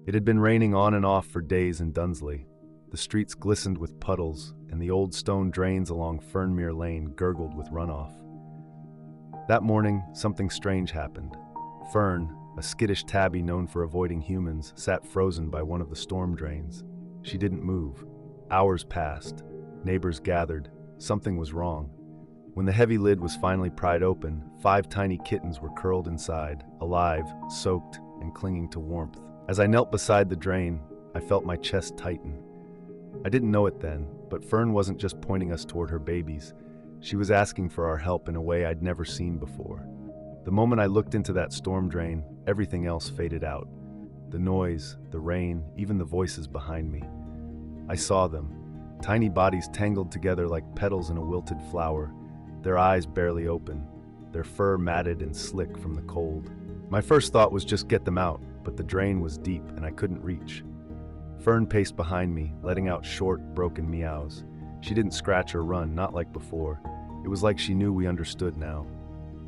It had been raining on and off for days in Dunsleigh. The streets glistened with puddles, and the old stone drains along Fernmere Lane gurgled with runoff. That morning, something strange happened. Fern, a skittish tabby known for avoiding humans, sat frozen by one of the storm drains. She didn't move. Hours passed. Neighbors gathered. Something was wrong. When the heavy lid was finally pried open, 5 tiny kittens were curled inside, alive, soaked, and clinging to warmth. As I knelt beside the drain, I felt my chest tighten. I didn't know it then, but Fern wasn't just pointing us toward her babies. She was asking for our help in a way I'd never seen before. The moment I looked into that storm drain, everything else faded out. The noise, the rain, even the voices behind me. I saw them, tiny bodies tangled together like petals in a wilted flower, their eyes barely open, their fur matted and slick from the cold. My first thought was just get them out, but the drain was deep and I couldn't reach. Fern paced behind me, letting out short, broken meows. She didn't scratch or run, not like before. It was like she knew we understood now.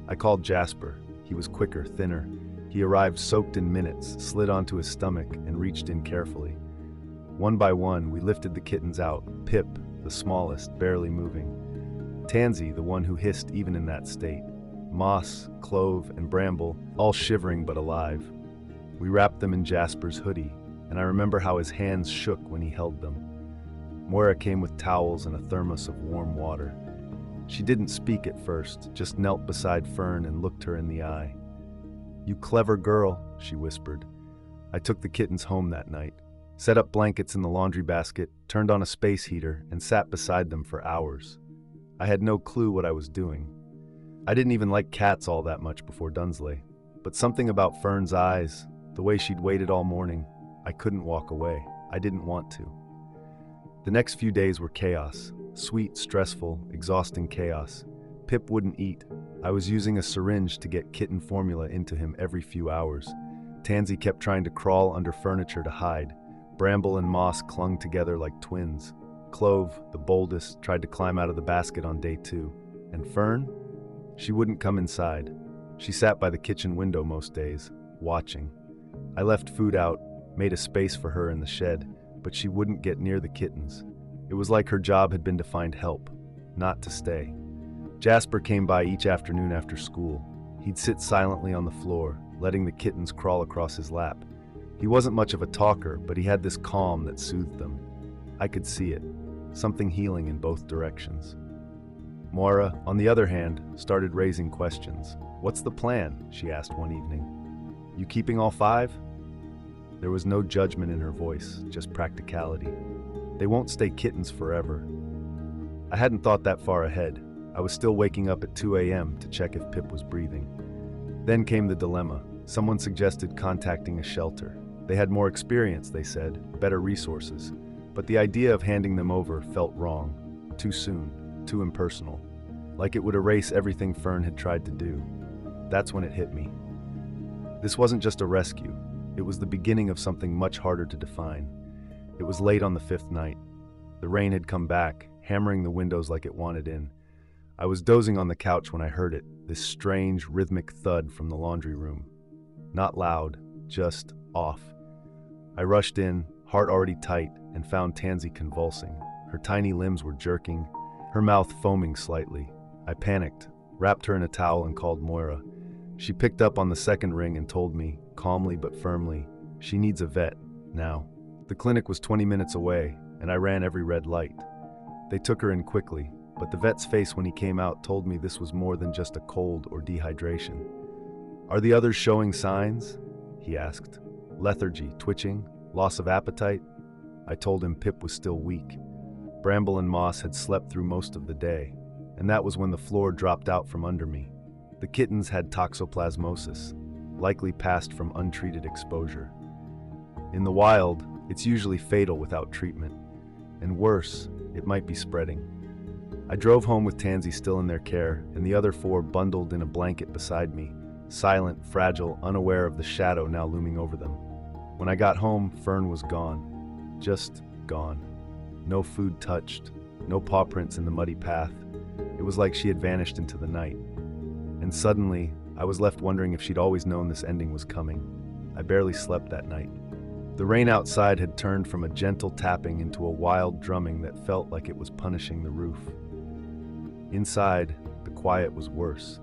I called Jasper. He was quicker, thinner. He arrived soaked in minutes, slid onto his stomach, and reached in carefully. One by one, we lifted the kittens out, Pip, the smallest, barely moving. Tansy, the one who hissed even in that state. Moss, Clove, and Bramble, all shivering but alive. We wrapped them in Jasper's hoodie, and I remember how his hands shook when he held them. Moira came with towels and a thermos of warm water. She didn't speak at first, just knelt beside Fern and looked her in the eye. "You clever girl," she whispered. I took the kittens home that night, set up blankets in the laundry basket, turned on a space heater, and sat beside them for hours. I had no clue what I was doing. I didn't even like cats all that much before Dunsleigh, but something about Fern's eyes, the way she'd waited all morning, I couldn't walk away. I didn't want to. The next few days were chaos. Sweet, stressful, exhausting chaos. Pip wouldn't eat. I was using a syringe to get kitten formula into him every few hours. Tansy kept trying to crawl under furniture to hide. Bramble and Moss clung together like twins. Clove, the boldest, tried to climb out of the basket on day 2. And Fern? She wouldn't come inside. She sat by the kitchen window most days, watching. I left food out, made a space for her in the shed, but she wouldn't get near the kittens. It was like her job had been to find help, not to stay. Jasper came by each afternoon after school. He'd sit silently on the floor, letting the kittens crawl across his lap. He wasn't much of a talker, but he had this calm that soothed them. I could see it, something healing in both directions. Moira, on the other hand, started raising questions. "What's the plan?" she asked one evening. "You keeping all 5? There was no judgment in her voice, just practicality. They won't stay kittens forever. I hadn't thought that far ahead. I was still waking up at 2 a.m. to check if Pip was breathing. Then came the dilemma. Someone suggested contacting a shelter. They had more experience, they said, better resources. But the idea of handing them over felt wrong. Too soon, too impersonal. Like it would erase everything Fern had tried to do. That's when it hit me. This wasn't just a rescue. It was the beginning of something much harder to define. It was late on the 5th night. The rain had come back, hammering the windows like it wanted in. I was dozing on the couch when I heard it, this strange, rhythmic thud from the laundry room. Not loud, just off. I rushed in, heart already tight, and found Tansy convulsing. Her tiny limbs were jerking, her mouth foaming slightly. I panicked, wrapped her in a towel, and called Moira. She picked up on the second ring and told me, calmly but firmly, she needs a vet, now. The clinic was 20 minutes away, and I ran every red light. They took her in quickly, but the vet's face when he came out told me this was more than just a cold or dehydration. "Are the others showing signs?" he asked. "Lethargy, twitching, loss of appetite?" I told him Pip was still weak. Bramble and Moss had slept through most of the day, and that was when the floor dropped out from under me. The kittens had toxoplasmosis, likely passed from untreated exposure. In the wild, it's usually fatal without treatment. And worse, it might be spreading. I drove home with Tansy still in their care, and the other 4 bundled in a blanket beside me, silent, fragile, unaware of the shadow now looming over them. When I got home, Fern was gone. Just gone. No food touched, no paw prints in the muddy path. It was like she had vanished into the night. And suddenly, I was left wondering if she'd always known this ending was coming. I barely slept that night. The rain outside had turned from a gentle tapping into a wild drumming that felt like it was punishing the roof. Inside, the quiet was worse.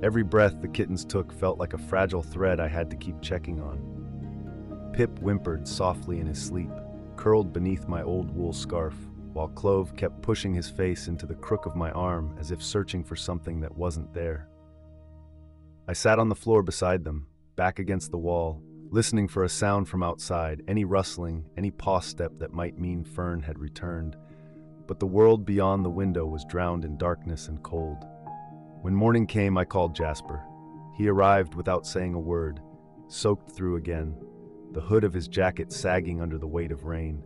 Every breath the kittens took felt like a fragile thread I had to keep checking on. Pip whimpered softly in his sleep, curled beneath my old wool scarf, while Clove kept pushing his face into the crook of my arm as if searching for something that wasn't there. I sat on the floor beside them, back against the wall, listening for a sound from outside, any rustling, any paw step that might mean Fern had returned. But the world beyond the window was drowned in darkness and cold. When morning came, I called Jasper. He arrived without saying a word, soaked through again, the hood of his jacket sagging under the weight of rain.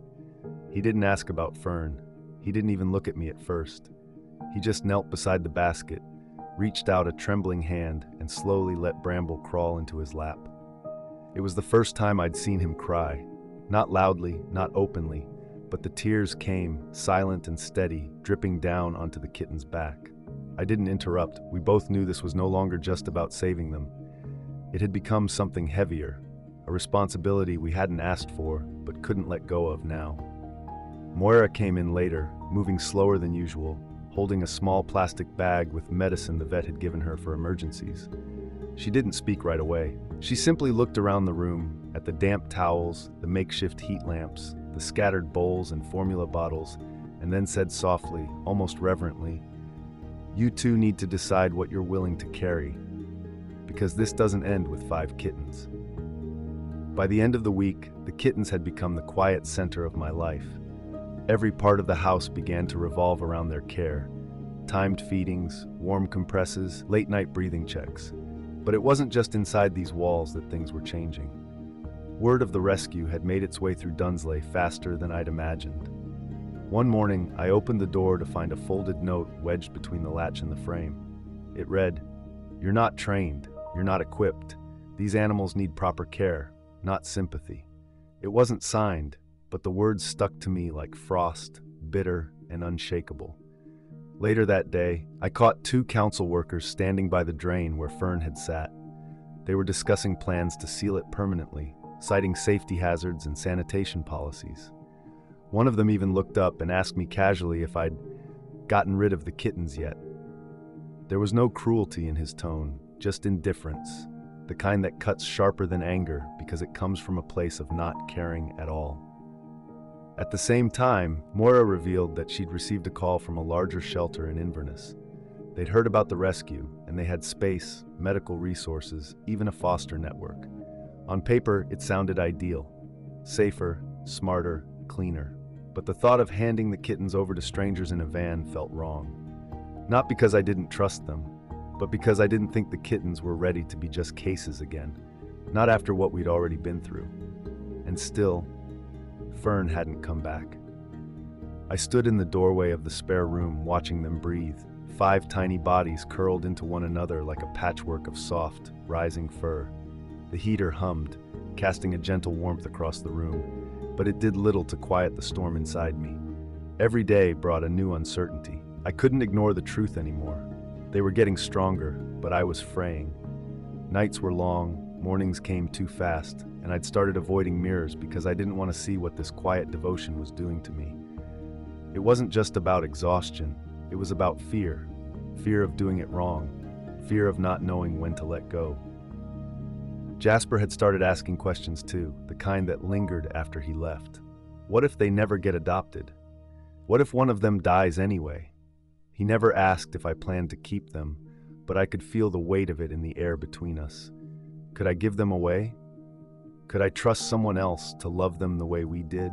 He didn't ask about Fern. He didn't even look at me at first. He just knelt beside the basket, reached out a trembling hand, and slowly let Bramble crawl into his lap. It was the first time I'd seen him cry. Not loudly, not openly, but the tears came, silent and steady, dripping down onto the kitten's back. I didn't interrupt. We both knew this was no longer just about saving them. It had become something heavier, a responsibility we hadn't asked for, but couldn't let go of now. Moira came in later, moving slower than usual, holding a small plastic bag with medicine the vet had given her for emergencies. She didn't speak right away. She simply looked around the room, at the damp towels, the makeshift heat lamps, the scattered bowls and formula bottles, and then said softly, almost reverently, "You two need to decide what you're willing to carry, because this doesn't end with 5 kittens." By the end of the week, the kittens had become the quiet center of my life. Every part of the house began to revolve around their care. Timed feedings, warm compresses, late-night breathing checks. But it wasn't just inside these walls that things were changing. Word of the rescue had made its way through Dunsleigh faster than I'd imagined. One morning, I opened the door to find a folded note wedged between the latch and the frame. It read, "You're not trained. You're not equipped. These animals need proper care, not sympathy." It wasn't signed, but the words stuck to me like frost, bitter and unshakable. Later that day, I caught 2 council workers standing by the drain where Fern had sat. They were discussing plans to seal it permanently, citing safety hazards and sanitation policies. One of them even looked up and asked me casually if I'd gotten rid of the kittens yet. There was no cruelty in his tone, just indifference, the kind that cuts sharper than anger because it comes from a place of not caring at all. At the same time, Moira revealed that she'd received a call from a larger shelter in Inverness. They'd heard about the rescue, and they had space, medical resources, even a foster network. On paper, it sounded ideal. Safer, smarter, cleaner. But the thought of handing the kittens over to strangers in a van felt wrong. Not because I didn't trust them, but because I didn't think the kittens were ready to be just cases again. Not after what we'd already been through. And still, Fern hadn't come back. I stood in the doorway of the spare room watching them breathe, 5 tiny bodies curled into one another like a patchwork of soft, rising fur. The heater hummed, casting a gentle warmth across the room, but it did little to quiet the storm inside me. Every day brought a new uncertainty. I couldn't ignore the truth anymore. They were getting stronger, but I was fraying. Nights were long, mornings came too fast, and I'd started avoiding mirrors because I didn't want to see what this quiet devotion was doing to me. It wasn't just about exhaustion, it was about fear. Fear of doing it wrong, fear of not knowing when to let go. Jasper had started asking questions too, the kind that lingered after he left. What if they never get adopted? What if one of them dies anyway? He never asked if I planned to keep them, but I could feel the weight of it in the air between us. Could I give them away? Could I trust someone else to love them the way we did?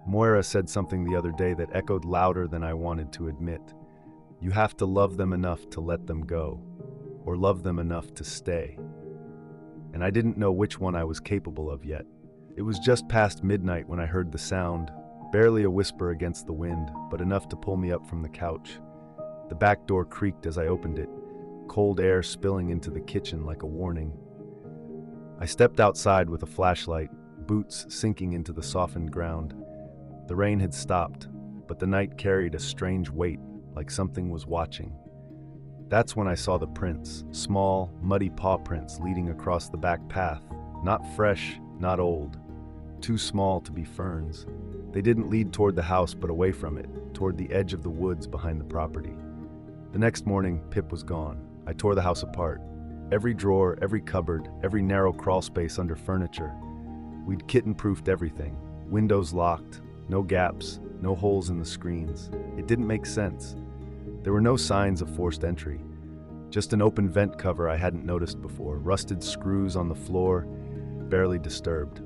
Moira said something the other day that echoed louder than I wanted to admit. You have to love them enough to let them go, or love them enough to stay. And I didn't know which one I was capable of yet. It was just past midnight when I heard the sound, barely a whisper against the wind, but enough to pull me up from the couch. The back door creaked as I opened it, cold air spilling into the kitchen like a warning. I stepped outside with a flashlight, boots sinking into the softened ground. The rain had stopped, but the night carried a strange weight, like something was watching. That's when I saw the prints, small, muddy paw prints leading across the back path, not fresh, not old, too small to be ferns. They didn't lead toward the house but away from it, toward the edge of the woods behind the property. The next morning, Pip was gone. I tore the house apart. Every drawer, every cupboard, every narrow crawl space under furniture. We'd kitten-proofed everything. Windows locked, no gaps, no holes in the screens. It didn't make sense. There were no signs of forced entry. Just an open vent cover I hadn't noticed before, rusted screws on the floor, barely disturbed.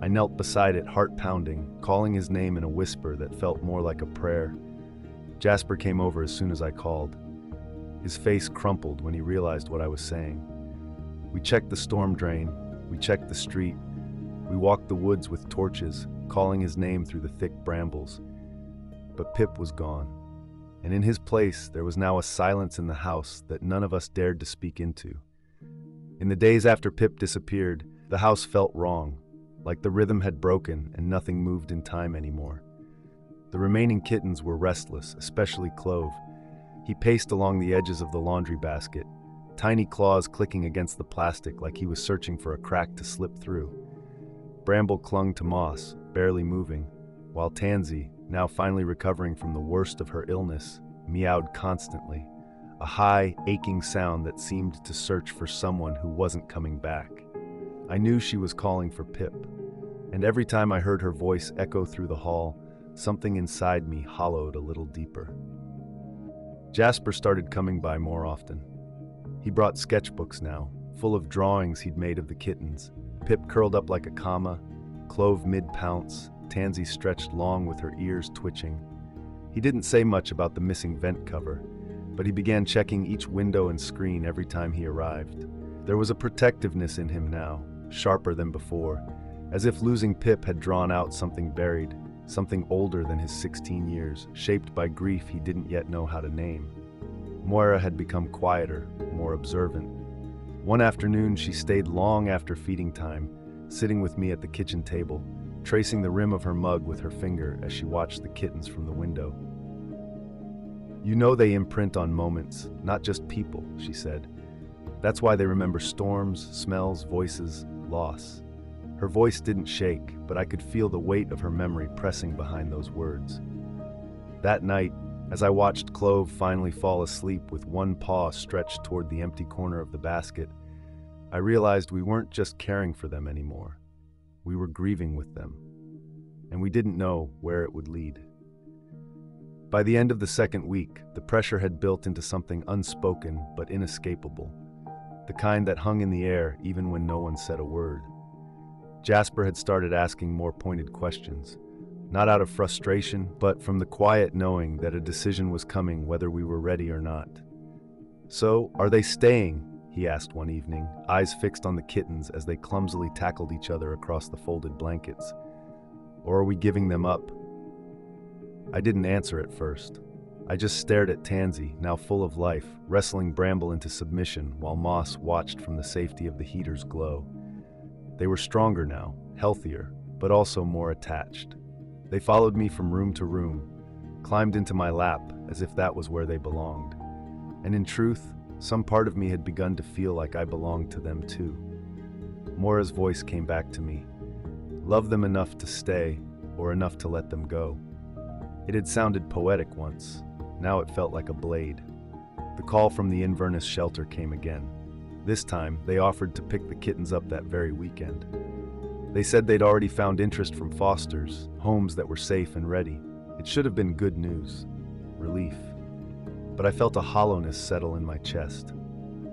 I knelt beside it, heart pounding, calling his name in a whisper that felt more like a prayer. Jasper came over as soon as I called. His face crumpled when he realized what I was saying. We checked the storm drain, we checked the street, we walked the woods with torches, calling his name through the thick brambles. But Pip was gone, and in his place there was now a silence in the house that none of us dared to speak into. In the days after Pip disappeared, the house felt wrong, like the rhythm had broken and nothing moved in time anymore. The remaining kittens were restless, especially Clove. He paced along the edges of the laundry basket, tiny claws clicking against the plastic like he was searching for a crack to slip through. Bramble clung to moss, barely moving, while Tansy, now finally recovering from the worst of her illness, meowed constantly, a high, aching sound that seemed to search for someone who wasn't coming back. I knew she was calling for Pip, and every time I heard her voice echo through the hall, something inside me hollowed a little deeper. Jasper started coming by more often. He brought sketchbooks now, full of drawings he'd made of the kittens. Pip curled up like a comma, Clove mid-pounce, Tansy stretched long with her ears twitching. He didn't say much about the missing vent cover, but he began checking each window and screen every time he arrived. There was a protectiveness in him now, sharper than before, as if losing Pip had drawn out something buried, something older than his 16 years, shaped by grief he didn't yet know how to name. Moira had become quieter, more observant. One afternoon, she stayed long after feeding time, sitting with me at the kitchen table, tracing the rim of her mug with her finger as she watched the kittens from the window. "You know they imprint on moments, not just people," she said. "That's why they remember storms, smells, voices, loss." Her voice didn't shake, but I could feel the weight of her memory pressing behind those words. That night, as I watched Clove finally fall asleep with one paw stretched toward the empty corner of the basket, I realized we weren't just caring for them anymore. We were grieving with them, and we didn't know where it would lead. By the end of the second week, the pressure had built into something unspoken but inescapable, the kind that hung in the air even when no one said a word. Jasper had started asking more pointed questions, not out of frustration, but from the quiet knowing that a decision was coming whether we were ready or not. "So, are they staying?" he asked one evening, eyes fixed on the kittens as they clumsily tackled each other across the folded blankets. "Or are we giving them up?" I didn't answer at first. I just stared at Tansy, now full of life, wrestling Bramble into submission while Moss watched from the safety of the heater's glow. They were stronger now, healthier, but also more attached. They followed me from room to room, climbed into my lap as if that was where they belonged. And in truth, some part of me had begun to feel like I belonged to them too. Moira's voice came back to me. Love them enough to stay, or enough to let them go. It had sounded poetic once. Now it felt like a blade. The call from the Inverness shelter came again. This time, they offered to pick the kittens up that very weekend. They said they'd already found interest from fosters, homes that were safe and ready. It should have been good news, relief. But I felt a hollowness settle in my chest.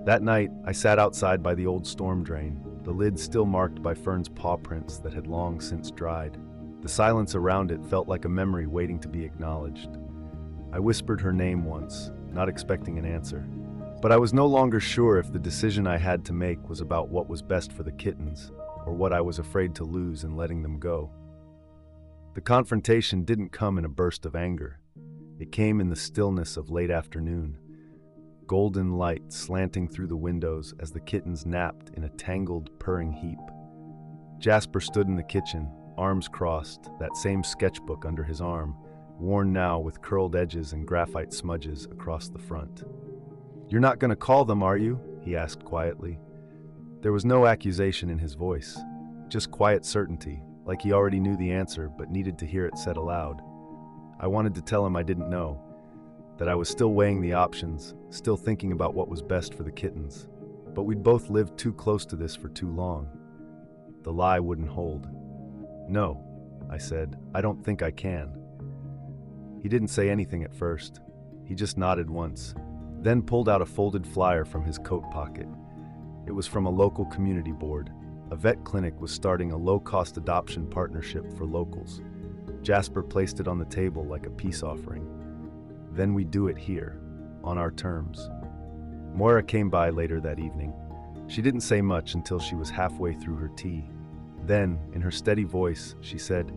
That night, I sat outside by the old storm drain, the lid still marked by Fern's paw prints that had long since dried. The silence around it felt like a memory waiting to be acknowledged. I whispered her name once, not expecting an answer. But I was no longer sure if the decision I had to make was about what was best for the kittens, or what I was afraid to lose in letting them go. The confrontation didn't come in a burst of anger. It came in the stillness of late afternoon, golden light slanting through the windows as the kittens napped in a tangled, purring heap. Jasper stood in the kitchen, arms crossed, that same sketchbook under his arm, worn now with curled edges and graphite smudges across the front. "You're not going to call them, are you?" he asked quietly. There was no accusation in his voice, just quiet certainty, like he already knew the answer but needed to hear it said aloud. I wanted to tell him I didn't know, that I was still weighing the options, still thinking about what was best for the kittens. But we'd both lived too close to this for too long. The lie wouldn't hold. "No," I said, "I don't think I can." He didn't say anything at first. He just nodded once, then pulled out a folded flyer from his coat pocket. It was from a local community board. A vet clinic was starting a low-cost adoption partnership for locals. Jasper placed it on the table like a peace offering. Then we do it here, on our terms. Moira came by later that evening. She didn't say much until she was halfway through her tea. Then, in her steady voice, she said,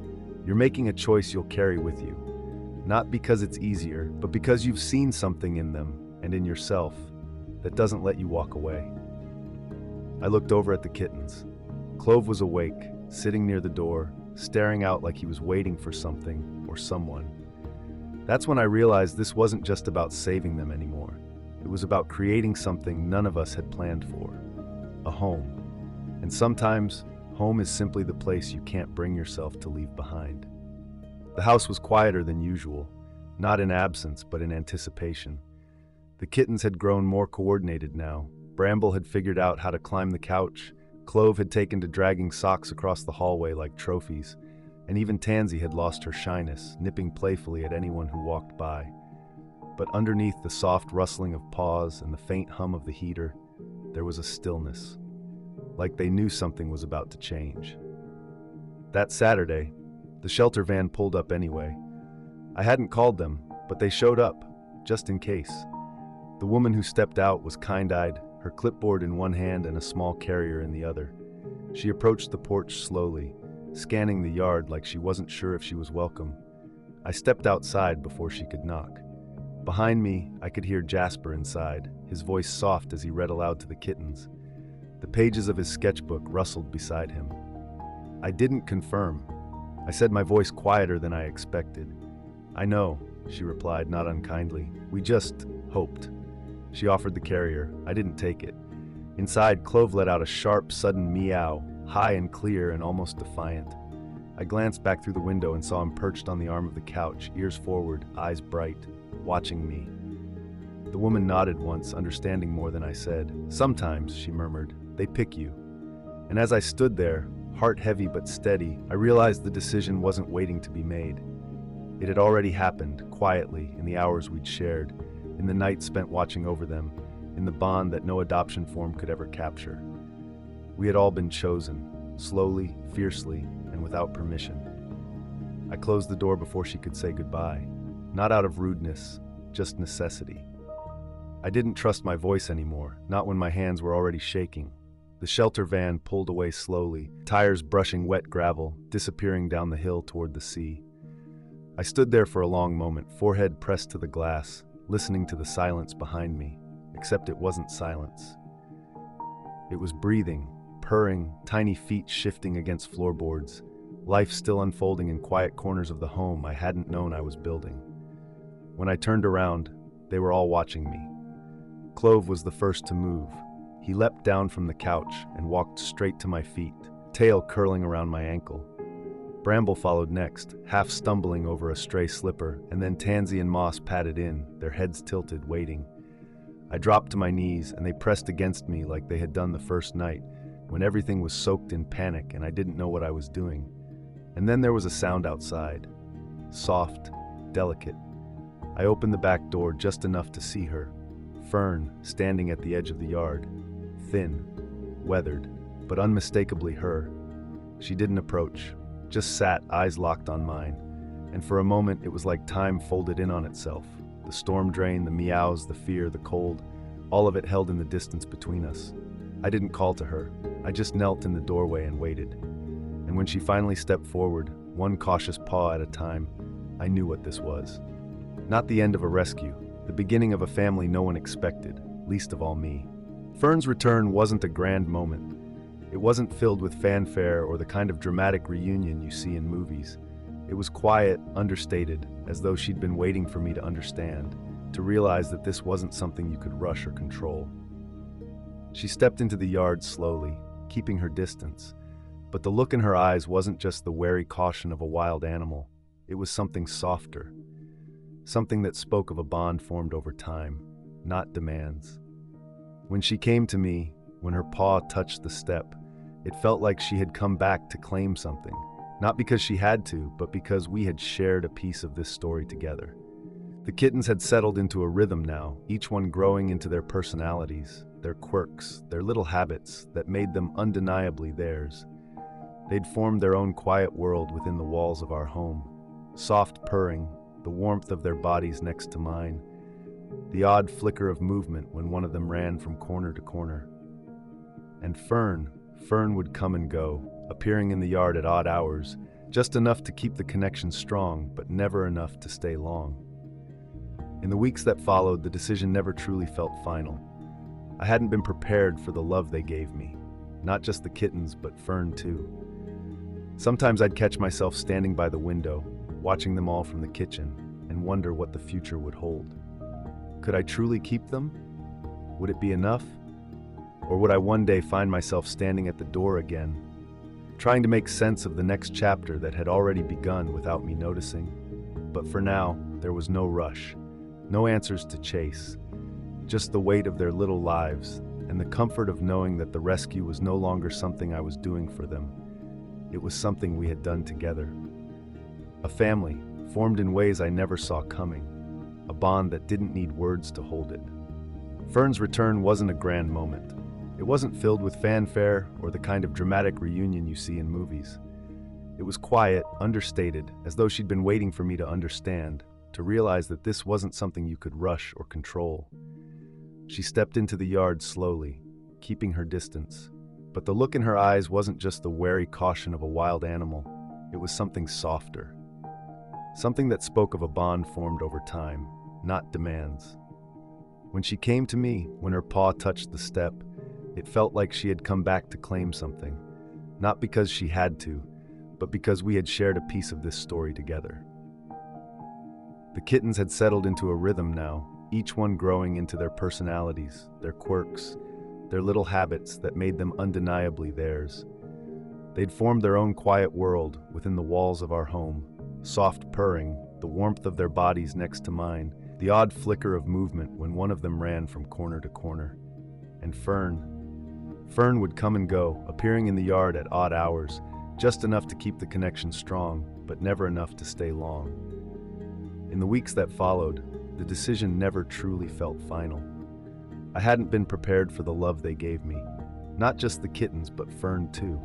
"You're making a choice you'll carry with you. Not because it's easier, but because you've seen something in them and in yourself that doesn't let you walk away." I looked over at the kittens. Clove was awake, sitting near the door, staring out like he was waiting for something or someone. That's when I realized this wasn't just about saving them anymore. It was about creating something none of us had planned for. A home. And sometimes, home is simply the place you can't bring yourself to leave behind. The house was quieter than usual, not in absence but in anticipation. The kittens had grown more coordinated now. Bramble had figured out how to climb the couch, Clove had taken to dragging socks across the hallway like trophies, and even Tansy had lost her shyness, nipping playfully at anyone who walked by. But underneath the soft rustling of paws and the faint hum of the heater, there was a stillness, like they knew something was about to change. That Saturday, the shelter van pulled up anyway. I hadn't called them, but they showed up, just in case. The woman who stepped out was kind-eyed, her clipboard in one hand and a small carrier in the other. She approached the porch slowly, scanning the yard like she wasn't sure if she was welcome. I stepped outside before she could knock. Behind me, I could hear Jasper inside, his voice soft as he read aloud to the kittens. The pages of his sketchbook rustled beside him. I didn't confirm. I said, my voice quieter than I expected. "I know," she replied, not unkindly. "We just hoped." She offered the carrier. I didn't take it. Inside, Clove let out a sharp, sudden meow, high and clear and almost defiant. I glanced back through the window and saw him perched on the arm of the couch, ears forward, eyes bright, watching me. The woman nodded once, understanding more than I said. "Sometimes," she murmured, "they pick you." And as I stood there, heart heavy but steady, I realized the decision wasn't waiting to be made. It had already happened, quietly, in the hours we'd shared, in the nights spent watching over them, in the bond that no adoption form could ever capture. We had all been chosen, slowly, fiercely, and without permission. I closed the door before she could say goodbye, not out of rudeness, just necessity. I didn't trust my voice anymore, not when my hands were already shaking. The shelter van pulled away slowly, tires brushing wet gravel, disappearing down the hill toward the sea. I stood there for a long moment, forehead pressed to the glass, listening to the silence behind me, except it wasn't silence. It was breathing, purring, tiny feet shifting against floorboards, life still unfolding in quiet corners of the home I hadn't known I was building. When I turned around, they were all watching me. Clove was the first to move. He leapt down from the couch and walked straight to my feet, tail curling around my ankle. Bramble followed next, half stumbling over a stray slipper, and then Tansy and Moss padded in, their heads tilted, waiting. I dropped to my knees, and they pressed against me like they had done the first night, when everything was soaked in panic and I didn't know what I was doing. And then there was a sound outside. Soft, delicate. I opened the back door just enough to see her, Fern, standing at the edge of the yard. Thin, weathered, but unmistakably her. She didn't approach, just sat, eyes locked on mine, and for a moment it was like time folded in on itself. The storm drain, the meows, the fear, the cold, all of it held in the distance between us. I didn't call to her. I just knelt in the doorway and waited. And when she finally stepped forward, one cautious paw at a time, I knew what this was. Not the end of a rescue, the beginning of a family no one expected, least of all me. Fern's return wasn't a grand moment. It wasn't filled with fanfare or the kind of dramatic reunion you see in movies. It was quiet, understated, as though she'd been waiting for me to understand, to realize that this wasn't something you could rush or control. She stepped into the yard slowly, keeping her distance, But the look in her eyes wasn't just the wary caution of a wild animal. It was something softer, something that spoke of a bond formed over time, not demands. When she came to me, when her paw touched the step, it felt like she had come back to claim something, not because she had to, but because we had shared a piece of this story together. The kittens had settled into a rhythm now, each one growing into their personalities, their quirks, their little habits that made them undeniably theirs. They'd formed their own quiet world within the walls of our home. Soft purring, the warmth of their bodies next to mine, the odd flicker of movement when one of them ran from corner to corner. And Fern would come and go, appearing in the yard at odd hours, just enough to keep the connection strong, but never enough to stay long. In the weeks that followed, the decision never truly felt final. I hadn't been prepared for the love they gave me, not just the kittens, but Fern too. Sometimes I'd catch myself standing by the window, watching them all from the kitchen, and wonder what the future would hold. Could I truly keep them? Would it be enough? Or would I one day find myself standing at the door again, trying to make sense of the next chapter that had already begun without me noticing? But for now, there was no rush, no answers to chase, just the weight of their little lives and the comfort of knowing that the rescue was no longer something I was doing for them. It was something we had done together. A family, formed in ways I never saw coming, a bond that didn't need words to hold it. Fern's return wasn't a grand moment. It wasn't filled with fanfare or the kind of dramatic reunion you see in movies. It was quiet, understated, as though she'd been waiting for me to understand, to realize that this wasn't something you could rush or control. She stepped into the yard slowly, keeping her distance. But the look in her eyes wasn't just the wary caution of a wild animal. It was something softer. Something that spoke of a bond formed over time, not demands. When she came to me, when her paw touched the step, it felt like she had come back to claim something, not because she had to, but because we had shared a piece of this story together. The kittens had settled into a rhythm now, each one growing into their personalities, their quirks, their little habits that made them undeniably theirs. They'd formed their own quiet world within the walls of our home, soft purring, the warmth of their bodies next to mine, the odd flicker of movement when one of them ran from corner to corner. And Fern would come and go, appearing in the yard at odd hours, just enough to keep the connection strong, but never enough to stay long. In the weeks that followed, the decision never truly felt final. I hadn't been prepared for the love they gave me, not just the kittens, but Fern too.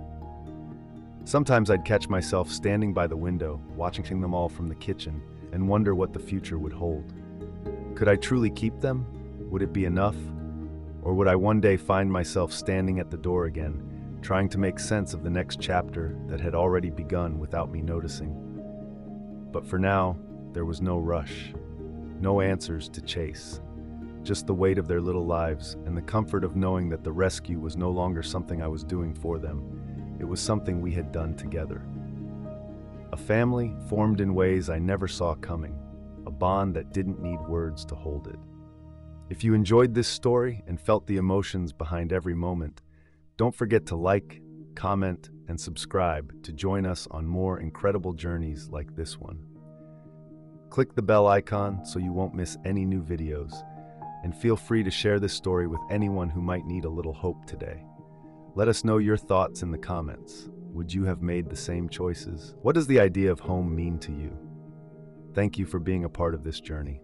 Sometimes I'd catch myself standing by the window, watching them all from the kitchen, and wonder what the future would hold. Could I truly keep them? Would it be enough? Or would I one day find myself standing at the door again, trying to make sense of the next chapter that had already begun without me noticing? But for now, there was no rush, no answers to chase, just the weight of their little lives and the comfort of knowing that the rescue was no longer something I was doing for them. It was something we had done together. A family formed in ways I never saw coming, a bond that didn't need words to hold it. If you enjoyed this story and felt the emotions behind every moment, don't forget to like, comment, and subscribe to join us on more incredible journeys like this one. Click the bell icon so you won't miss any new videos, and feel free to share this story with anyone who might need a little hope today. Let us know your thoughts in the comments. Would you have made the same choices? What does the idea of home mean to you? Thank you for being a part of this journey.